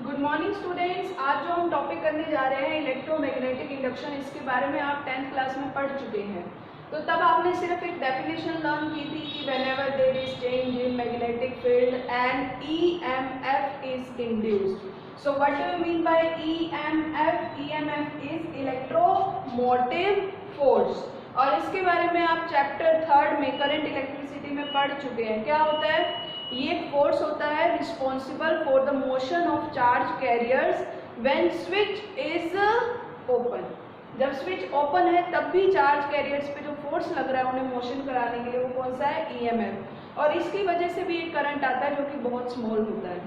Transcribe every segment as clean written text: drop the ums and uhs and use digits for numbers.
Good morning students. आज जो हम टॉपिक करने जा रहे हैं इलेक्ट्रोमैग्नेटिक इंडक्शन, इसके बारे में आप 10th क्लास में पढ़ चुके हैं। तो तब आपने सिर्फ एक डेफिनेशन लर्न की थी कि whenever there is change in magnetic field and EMF is induced. So what do you mean by EMF? EMF is electromotive force. और इसके बारे में आप चैप्टर 3 में करंट इलेक्ट्रिसिटी में पढ़ चुके हैं। क्या होता है? ये फोर्स होता है responsible for the motion of charge carriers when switch is open. जब स्विच ओपन है तब भी चार्ज कैरियर्स पे जो फोर्स लग रहा है उन्हें मोशन कराने के लिए, वो कौन सा है? ईएमएफ। और इसकी वजह से भी एक करंट आता है जो कि बहुत स्मॉल होता है।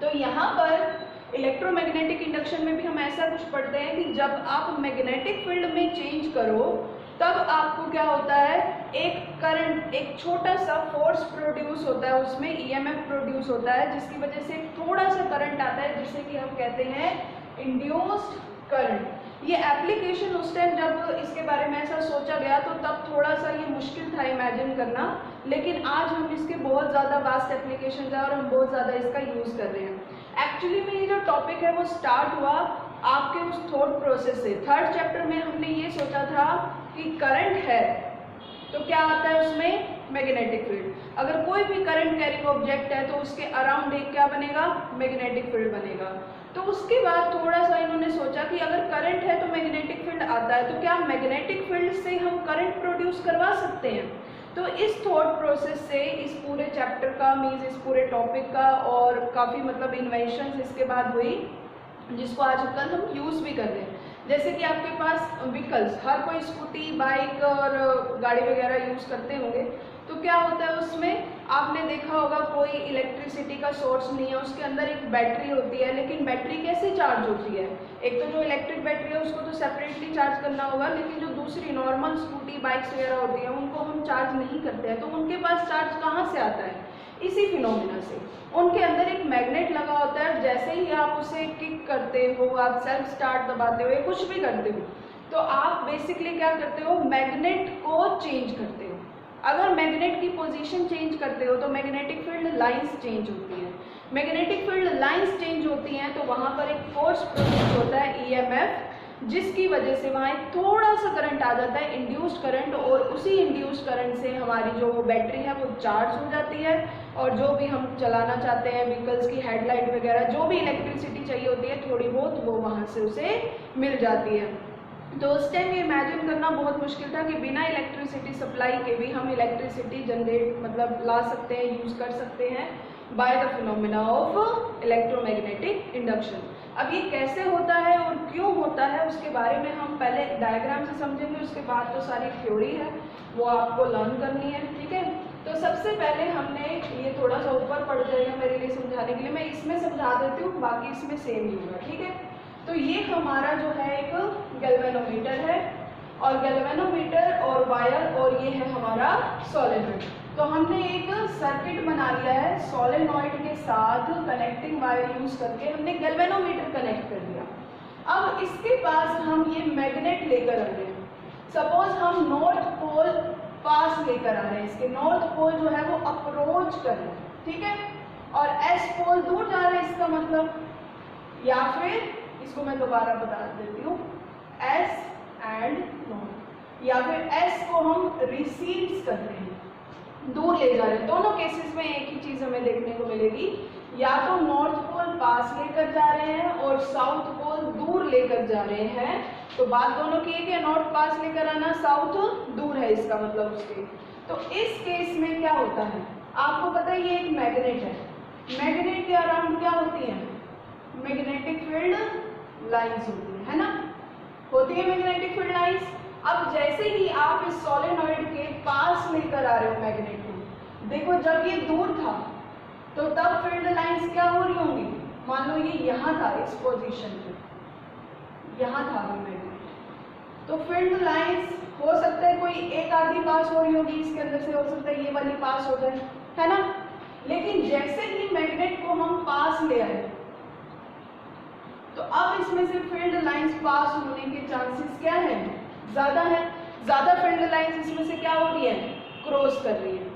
तो यहाँ पर इलेक्ट्रोमैग्नेटिक इंडक्शन में भी हम ऐसा कुछ पढ़ते हैं कि जब आप मैग्नेटिक फील्ड में चेंज करो तब आपको क्या होता है, एक करंट, एक छोटा सा फोर्स प्रोड्यूस होता है, उसमें ईएमएफ प्रोड्यूस होता है, जिसकी वजह से थोड़ा सा करंट आता है जिसे कि हम कहते हैं इंड्यूस्ड करंट। ये एप्लीकेशन उस टाइम जब इसके बारे में ऐसा सोचा गया तो तब थोड़ा सा ये मुश्किल था इमेजिन करना, लेकिन आज हम इसके बहुत ज़्यादा वास्ट एप्लीकेशन है और हम बहुत ज़्यादा इसका यूज़ कर रहे हैं। एक्चुअली में ये जो टॉपिक है वो स्टार्ट हुआ आपके उस थॉट प्रोसेस से। 3rd चैप्टर में हमने ये सोचा था कि करंट है तो क्या आता है उसमें? Magnetic field. अगर कोई भी करंट कैरिंग ऑब्जेक्ट है तो उसके अराउंड एक क्या बनेगा? मैग्नेटिक फील्ड बनेगा। तो उसके बाद थोड़ा सा इन्होंने सोचा कि अगर करंट है तो मैग्नेटिक फील्ड आता है, तो क्या मैग्नेटिक फील्ड से हम करंट प्रोड्यूस करवा सकते हैं? तो इस थॉट प्रोसेस से इस पूरे चैप्टर का मीन्स इस पूरे टॉपिक का और काफ़ी मतलब इन्वेंशंस इसके बाद हुई, जिसको आजकल हम यूज़ भी कर रहे हैं। जैसे कि आपके पास व्हीकल्स, हर कोई स्कूटी, बाइक और गाड़ी वगैरह यूज़ करते होंगे। तो क्या होता है उसमें, आपने देखा होगा कोई इलेक्ट्रिसिटी का सोर्स नहीं है, उसके अंदर एक बैटरी होती है। लेकिन बैटरी कैसे चार्ज होती है? एक तो जो इलेक्ट्रिक बैटरी है उसको तो सेपरेटली चार्ज करना होगा, लेकिन जो दूसरी नॉर्मल स्कूटी, बाइक्स वगैरह होती है उनको हम चार्ज नहीं करते हैं। तो उनके पास चार्ज कहाँ से आता है? इसी फिनोमिना से। उनके अंदर एक मैग्नेट लगा होता है, जैसे ही आप उसे किक करते हो, आप सेल्फ स्टार्ट दबाते हो या कुछ भी करते हो, तो आप बेसिकली क्या करते हो? मैग्नेट को चेंज करते हो। अगर मैग्नेट की पोजीशन चेंज करते हो तो मैग्नेटिक फील्ड लाइंस चेंज होती हैं। मैग्नेटिक फील्ड लाइंस चेंज होती हैं तो वहाँ पर एक फोर्स प्रोड्यूस होता है ईएमएफ, जिसकी वजह से वहाँ एक थोड़ा सा करंट आ जाता है, इंड्यूस्ड करंट, और उसी इंड्यूस्ड करंट से हमारी जो बैटरी है वो चार्ज हो जाती है। और जो भी हम चलाना चाहते हैं, व्हीकल्स की हेडलाइट वगैरह, जो भी इलेक्ट्रिसिटी चाहिए होती है थोड़ी बहुत, वो वहाँ से उसे मिल जाती है। तो उस टाइम ये इमेजिन करना बहुत मुश्किल था कि बिना इलेक्ट्रिसिटी सप्लाई के भी हम इलेक्ट्रिसिटी जनरेट मतलब ला सकते हैं, यूज़ कर सकते हैं by the phenomena of electromagnetic induction. अब ये कैसे होता है और क्यों होता है उसके बारे में हम पहले डायग्राम से समझेंगे, उसके बाद तो सारी थ्योरी है वो आपको लर्न करनी है, ठीक है। तो सबसे पहले हमने ये थोड़ा सा ऊपर पड़ जाएगा मेरे लिए समझाने के लिए, मैं इसमें समझा देती हूँ, बाकी इसमें सेम ही होगा, ठीक है। तो ये हमारा जो है एक गैल्वेनोमीटर है, और गैल्वेनोमीटर और वायर, और ये है हमारा सोलेनॉइड। तो हमने एक सर्किट बना लिया है, सोलेनॉइड के साथ कनेक्टिंग वायर यूज करके हमने गैल्वेनोमीटर कनेक्ट कर दिया। अब इसके पास हम ये मैग्नेट लेकर आ रहे हैं। सपोज हम नॉर्थ पोल पास लेकर आ रहे हैं, इसके नॉर्थ पोल जो है वो अप्रोच कर रहे हैं, ठीक है, और एस पोल दूर जा रहे हैं, इसका मतलब, या फिर इसको मैं दोबारा बता देती हूँ, एस एंड नॉर्थ, या फिर एस को हम रिसीव्स कर रहे हैं, दूर ले जा रहे हैं। दोनों केसेस में एक ही चीज हमें देखने को मिलेगी, या तो नॉर्थ पोल पास लेकर जा रहे हैं और साउथ पोल दूर लेकर जा रहे हैं। तो बात दोनों की एक है, नॉर्थ पास लेकर आना, साउथ दूर है, इसका मतलब उसके। तो इस केस में क्या होता है, आपको पता है ये एक मैग्नेट है, मैग्नेट के अराउंड क्या होती है? मैग्नेटिक फील्ड लाइंस होती है ना, होती है मैग्नेटिक फील्ड लाइंस। अब जैसे ही आप इस सोलेनॉइड के पास लेकर आ रहे हो मैग्नेट को, देखो जब ये दूर था तो तब फील्ड लाइंस क्या हो रही होंगी? मान लो ये यहाँ था, इस पोजीशन पे यहाँ था मैग्नेट, तो फील्ड लाइंस हो सकता है कोई एक आधी पास हो रही होगी, इसके अंदर से हो सकता है ये वाली पास हो जाए, है ना। लेकिन जैसे ही मैग्नेट को हम पास ले आए तो अब इसमें से फील्ड लाइंस पास होने के चांसेस क्या है? ज़्यादा है। ज़्यादा फील्ड लाइंस इसमें से क्या हो रही है? क्रॉस कर रही है।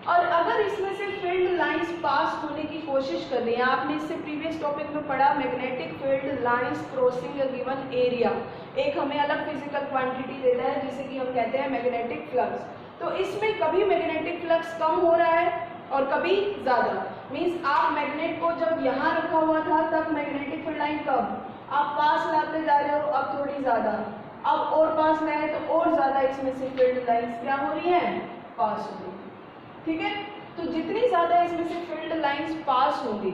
और अगर इसमें से फील्ड लाइंस पास होने की कोशिश कर रही है। आपने इससे प्रीवियस टॉपिक में पढ़ा magnetic field lines crossing a given area, एक हमें अलग फिजिकल क्वांटिटी देता है जिसे कि हम कहते हैं मैग्नेटिक फ्लक्स। तो इसमें कभी मैग्नेटिक फ्लक्स कम हो रहा है और कभी ज़्यादा। मीन्स आप मैग्नेट को जब यहाँ रखा हुआ था तब मैग्नेटिक फील्ड लाइन कम, आप पास लाते जा रहे हो अब थोड़ी ज़्यादा, अब और पास लाए तो और ज़्यादा इसमें से फील्ड लाइंस क्या हो रही हैं, पास हो रही है। ठीक है, तो जितनी ज़्यादा इसमें से फील्ड लाइंस पास होंगी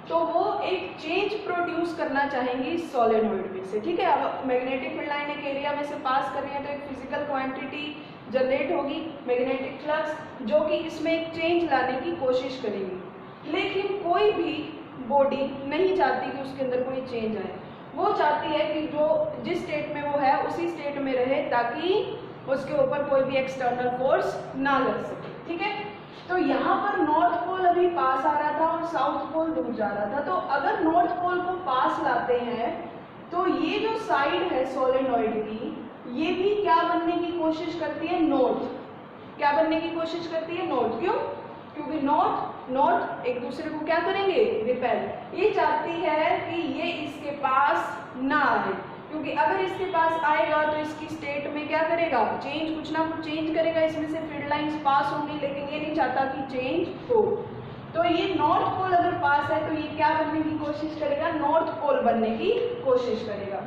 तो वो एक चेंज प्रोड्यूस करना चाहेंगी सोलेनोइड में से। ठीक है, अब मैग्नेटिक फील्ड लाइन एक एरिया में से पास कर रही है तो एक फिजिकल क्वांटिटी जनरेट होगी मैग्नेटिक फ्लक्स, जो कि इसमें एक चेंज लाने की कोशिश करेगी। लेकिन कोई भी बॉडी नहीं चाहती कि उसके अंदर कोई चेंज आए, वो चाहती है कि जो जिस स्टेट में वो है उसी स्टेट में रहे ताकि उसके ऊपर कोई भी एक्सटर्नल फोर्स ना लग सके। ठीक है, तो यहाँ पर नॉर्थ पोल अभी पास आ रहा था और साउथ पोल दूर जा रहा था। तो अगर नॉर्थ पोल को पास लाते हैं तो ये जो साइड है सोलेनोइड की, ये भी क्या बनने की कोशिश करती है, नॉर्थ। क्या बनने की कोशिश करती है, नॉर्थ। क्यों? क्योंकि नॉर्थ एक दूसरे को क्या करेंगे, रिपेल। ये चाहती है कि ये इसके पास ना आए, क्योंकि अगर इसके पास आएगा तो इसकी स्टेट में क्या करेगा, चेंज, कुछ ना कुछ चेंज करेगा, इसमें से फील्ड लाइंस पास होंगी, लेकिन ये नहीं चाहता कि चेंज हो। तो ये नॉर्थ पोल अगर पास है तो ये क्या बनने की कोशिश करेगा, नॉर्थ पोल बनने की कोशिश करेगा।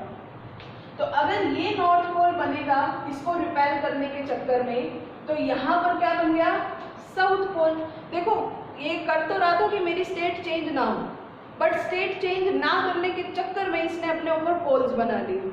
तो अगर ये नॉर्थ पोल बनेगा इसको रिपेल करने के चक्कर में, तो यहाँ पर क्या बन गया, साउथ पोल। देखो ये कर तो रहा था कि मेरी स्टेट चेंज ना हो, बट स्टेट चेंज ना करने के चक्कर में इसने अपने ऊपर पोल्स बना लिए।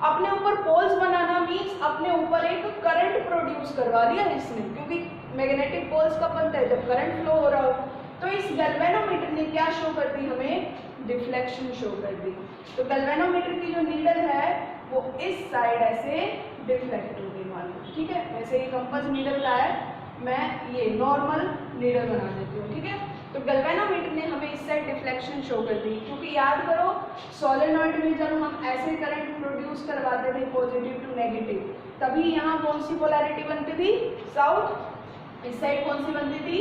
अपने ऊपर पोल्स बनाना मीन्स अपने ऊपर एक करंट प्रोड्यूस करवा लिया इसने, क्योंकि मैग्नेटिक पोल्स कब बनता है, जब करंट फ्लो हो रहा हो। तो इस गैल्वेनोमीटर ने क्या शो कर दी, हमें डिफ्लेक्शन शो कर दी। तो गैल्वेनोमीटर की जो नीडल है वो इस साइड ऐसे डिफ्लेक्ट हो गई मान लो। ठीक है, वैसे ये कंपास नीडल का है, मैं ये नॉर्मल नीडल बना देती हूँ। ठीक है, तो गैल्वेनोमीटर ने हमें इस साइड डिफ्लेक्शन शो कर दी, क्योंकि याद करो सोलेनॉइड में जब हम ऐसे करंट प्रोड्यूस करवाते थे पॉजिटिव टू नेगेटिव, तभी यहाँ कौन सी पोलैरिटी बनती थी, साउथ। इस साइड कौन सी बनती थी,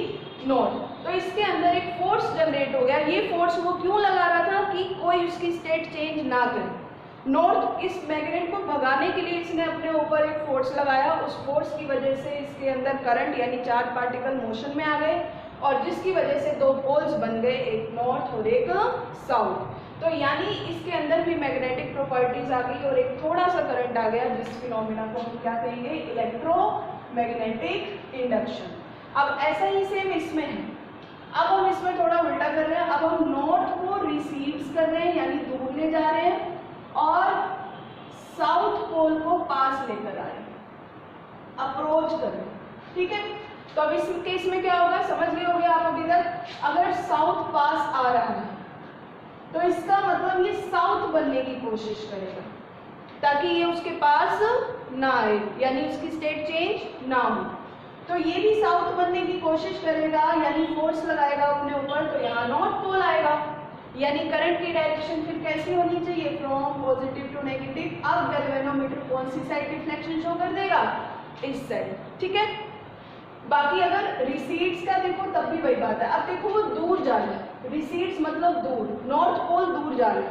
नॉर्थ। तो इसके अंदर एक फोर्स जनरेट हो गया। ये फोर्स वो क्यों लगा रहा था कि कोई उसकी स्टेट चेंज ना करे। नॉर्थ इस मैग्नेट को भगाने के लिए इसने अपने ऊपर एक फोर्स लगाया, उस फोर्स की वजह से इसके अंदर करंट यानी चार्ज पार्टिकल मोशन में आ गए और जिसकी वजह से दो पोल्स बन गए, एक नॉर्थ और एक साउथ। तो यानी इसके अंदर भी मैग्नेटिक प्रॉपर्टीज आ गई और एक थोड़ा सा करंट आ गया, जिस फिनोमेना को हम क्या कहेंगे, इलेक्ट्रोमैग्नेटिक इंडक्शन। अब ऐसा ही सेम इसमें है। अब हम इसमें थोड़ा उल्टा कर रहे हैं, अब हम नॉर्थ को रिसीव्स कर रहे हैं यानी दूर ले जा रहे हैं और साउथ पोल को पास लेकर आ रहे हैं, अप्रोच कर रहे हैं। ठीक है, तो अब इस केस में क्या होगा, समझ गए होंगे आप अभी तक। अगर साउथ पास आ रहा है तो इसका मतलब ये साउथ बनने की कोशिश करेगा ताकि ये उसके पास ना आए, यानी उसकी स्टेट चेंज ना हो। तो ये भी साउथ बनने की कोशिश करेगा यानी फोर्स लगाएगा अपने ऊपर, तो यहाँ नॉर्थ पोल आएगा। यानी करंट की डायरेक्शन फिर कैसी होनी चाहिए, फ्रॉम पॉजिटिव टू नेगेटिव। अब गैल्वेनोमीटर कौन सी साइड डिफ्लेक्शन शो कर देगा, इस साइड। ठीक है, बाकी अगर रिसीड्स का देखो तब भी वही बात है। अब देखो वो दूर जा रहा है, रिसीड्स मतलब दूर, नॉर्थ पोल दूर जा रहा है,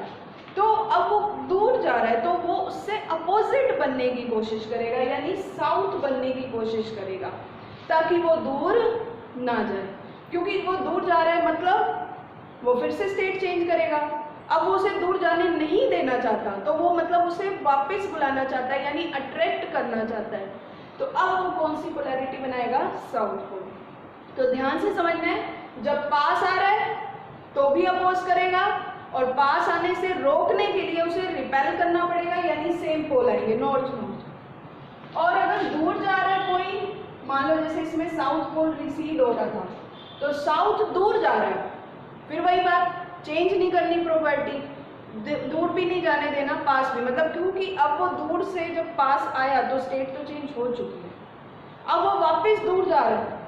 तो अब वो दूर जा रहा है तो वो उससे अपोजिट बनने की कोशिश करेगा यानी साउथ बनने की कोशिश करेगा ताकि वो दूर ना जाए। क्योंकि वो दूर जा रहा है मतलब वो फिर से स्टेट चेंज करेगा। अब वो उसे दूर जाने नहीं देना चाहता, तो वो मतलब उसे वापस बुलाना चाहता है यानी अट्रैक्ट करना चाहता है। तो अब वो कौन सी पोलैरिटी बनाएगा, साउथ पोल। तो ध्यान से समझना है, जब पास आ रहा है तो भी अपोज करेगा और पास आने से रोकने के लिए उसे रिपेल करना पड़ेगा यानी सेम पोल आएंगे, नॉर्थ नॉर्थ। और अगर दूर जा रहा है कोई, मान लो जैसे इसमें साउथ पोल रिसीड हो रहा था तो साउथ दूर जा रहा है, फिर वही बात, चेंज नहीं करनी प्रॉपर्टी, दूर भी नहीं जाने देना, पास भी, मतलब क्योंकि अब वो दूर से जब पास आया तो स्टेट तो चेंज हो चुकी है, अब वो वापस दूर जा रहा है,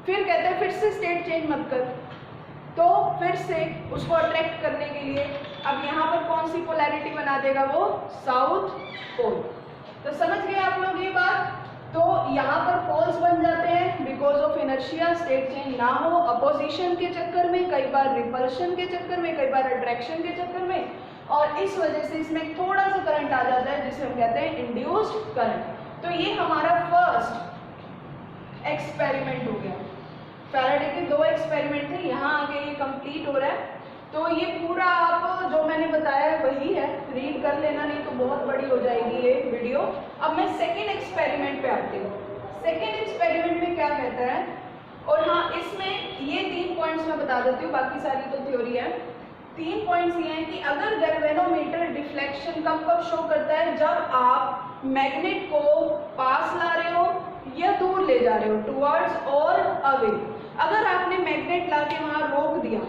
फिर कहते हैं फिर से स्टेट चेंज मत कर, तो फिर से उसको अट्रैक्ट करने के लिए अब यहाँ पर कौन सी पोलैरिटी बना देगा, वो साउथ पोल। तो समझ गए आप लोग ये बात। तो यहाँ पर पोल्स बन जाते हैं because of inertia, state change ना हो, अपोजिशन के चक्कर में, कई बार रिपल्शन के चक्कर में, कई बार अट्रैक्शन के चक्कर में, और इस वजह से इसमें थोड़ा सा करंट आ जाता है जिसे हम कहते हैं इंड्यूस्ड करंट। तो ये हमारा फर्स्ट एक्सपेरिमेंट हो गया। फैराडे के 2 एक्सपेरिमेंट थे, यहाँ आगे ये कंप्लीट हो रहा है। तो ये पूरा आप जो मैंने बताया है वही है, रीड कर लेना, नहीं तो बहुत बड़ी हो जाएगी ये वीडियो। अब मैं सेकेंड एक्सपेरिमेंट पे आती हूँ। सेकेंड एक्सपेरिमेंट में क्या कहता है, और हाँ इसमें ये 3 पॉइंट्स मैं बता देती हूँ, बाकी सारी तो थ्योरी है। 3 पॉइंट्स ये हैं कि अगर गैल्वेनोमीटर डिफ्लेक्शन कब शो करता है, जब आप मैग्नेट को पास ला रहे हो या दूर ले जा रहे हो, टुवर्ड्स और अवे। अगर आपने मैग्नेट ला के वहाँ रोक दिया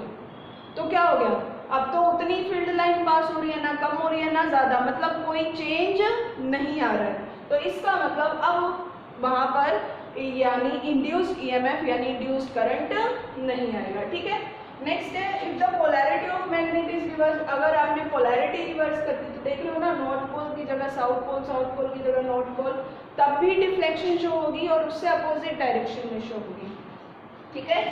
तो क्या हो गया, अब तो उतनी फील्ड लाइन पास हो रही है, ना कम हो रही है ना ज़्यादा, मतलब कोई चेंज नहीं आ रहा है। तो इसका मतलब अब वहाँ पर यानी इंड्यूस्ड ईएमएफ यानी इंड्यूस्ड करंट नहीं आएगा। ठीक है, नेक्स्ट है if the polarity of magnet is reverse. अगर आपने पोलैरिटी रिवर्स कर दी तो देख लो ना, नॉर्थ पोल की जगह साउथ पोल, साउथ पोल की जगह नॉर्थ पोल, तब भी डिफ्लेक्शन शो होगी और उससे अपोजिट डायरेक्शन में शो होगी। ठीक है,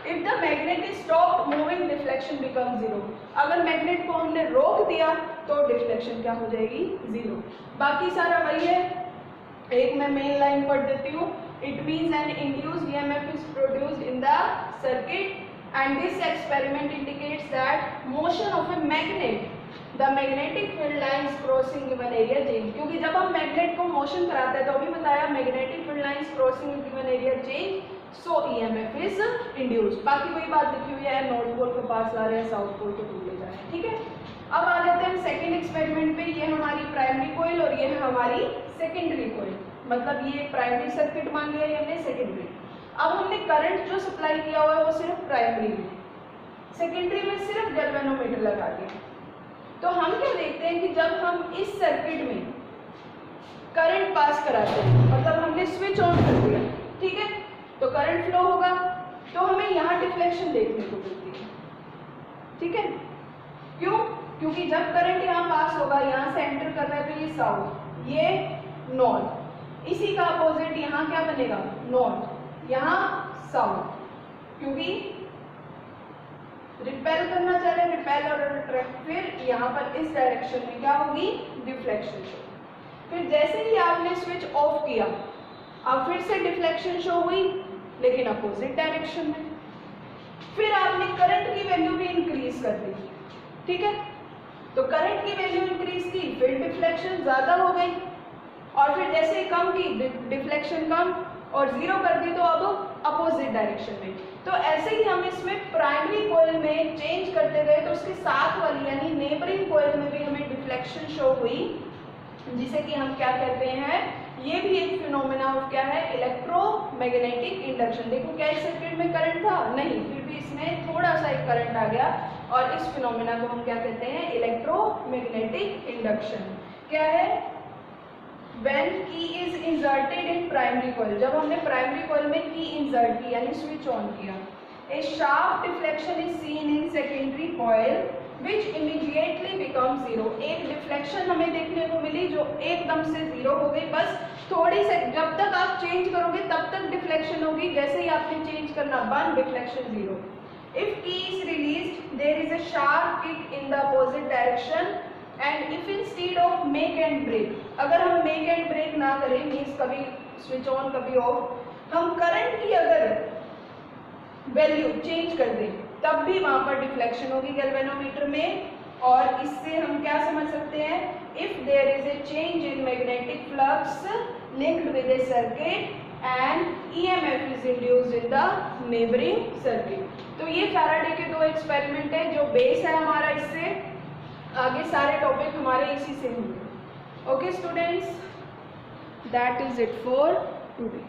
if the magnet is stop moving deflection become zero. अगर मैग्नेट को हमने रोक दिया तो डिफ्लेक्शन क्या हो जाएगी, जीरो। बाकी सारा वही है, एक मैं मेन लाइन पढ़ देती हूँ। It means an induced EMF is produced in the circuit and this experiment indicates that motion of a magnet, the magnetic field lines crossing given area change। क्योंकि जब हम मैग्नेट को मोशन कराते हैं तो अभी बताया magnetic field lines crossing given area change, so EMF is induced. बाकी वही बात लिखी हुई है, नॉर्थ पोल के पास ला रहे हैं, साउथ पोल को दूर ले जा रहे हैं। ठीक है, अब आ जाते हैं सेकेंड एक्सपेरिमेंट पे। ये हमारी प्राइमरी कोयल और ये है हमारी सेकेंडरी कोयल, मतलब ये प्राइमरी सर्किट मान लिया, ये हमने सेकेंडरी। अब हमने करंट जो सप्लाई किया हुआ है वो सिर्फ प्राइमरी में, सेकेंडरी में सिर्फ गैल्वेनोमीटर लगा दिया। तो हम क्या देखते हैं कि जब हम इस सर्किट में करंट पास कराते हैं, मतलब हमने स्विच ऑन कर दिया, ठीक है, तो करंट फ्लो होगा, तो हमें यहाँ डिफ्लेक्शन देखने को मिलती है। ठीक है, क्यों? क्योंकि जब करंट यहाँ पास होगा, यहाँ से एंटर कर रहा है तो ये साउथ, ये नॉर्थ, इसी का अपोजिट यहाँ क्या बनेगा, नॉर्थ, यहाँ साउथ, क्योंकि रिपेल करना चाह रहे हैं, रिपेल और अट्रैक्ट, फिर यहाँ पर इस डायरेक्शन में क्या होगी, डिफ्लेक्शन शो। फिर जैसे ही आपने स्विच ऑफ किया, अब फिर से डिफ्लेक्शन शो हुई लेकिन अपोजिट डायरेक्शन में। फिर आपने करंट की वैल्यू भी इंक्रीज कर दी, ठीक है, तो करंट की वैल्यू इंक्रीज की, फिर डिफ्लेक्शन ज्यादा हो गई, और फिर जैसे कम की डिफ्लेक्शन कम और जीरो कर दी, तो अब अपोजिट डायरेक्शन में। तो ऐसे ही हम इसमें प्राइमरी कॉइल में चेंज करते गए, तो उसके साथ वाली यानी नेबरिंग कॉइल में भी हमें डिफ्लेक्शन शो हुई, जिसे कि हम क्या कहते हैं, ये भी एक फिनोमेना ऑफ क्या है, इलेक्ट्रोमैग्नेटिक इंडक्शन। देखो क्या इस सर्किट में करंट था, नहीं, फिर भी इसमें थोड़ा सा एक करंट आ गया, और इस फिनोमेना को हम क्या कहते हैं, इलेक्ट्रोमैग्नेटिक इंडक्शन। क्या है, When key is inserted in primary coil, जब हमने प्राइमरी कॉइल में की इंसर्ट की यानी स्विच ऑन किया, a sharp deflection is seen in secondary coil which immediately becomes zero। एक डिफ्लेक्शन हमें देखने को मिली जो एकदम से जीरो हो गई, बस थोड़ी से, जब तक आप चेंज करोगे तब तक डिफ्लेक्शन होगी, जैसे ही आपने चेंज करना बंद, deflection zero. If key is released, there is a sharp kick in the opposite direction and if instead of make and break, अगर हम make and break ना करें, मीन्स कभी स्विच ऑन कभी ऑफ, हम करंट की अगर वैल्यू चेंज कर दें तब भी वहां पर डिफ्लेक्शन होगी गैल्वेनोमीटर में। और इससे हम क्या समझ सकते हैं, if there is a change in magnetic flux linked with a circuit and EMF is induced in the neighbouring circuit. तो ये फैराडे के 2 एक्सपेरिमेंट है जो बेस है हमारा, इससे आगे सारे टॉपिक हमारे इसी से होंगे। Okay students, that is it for today.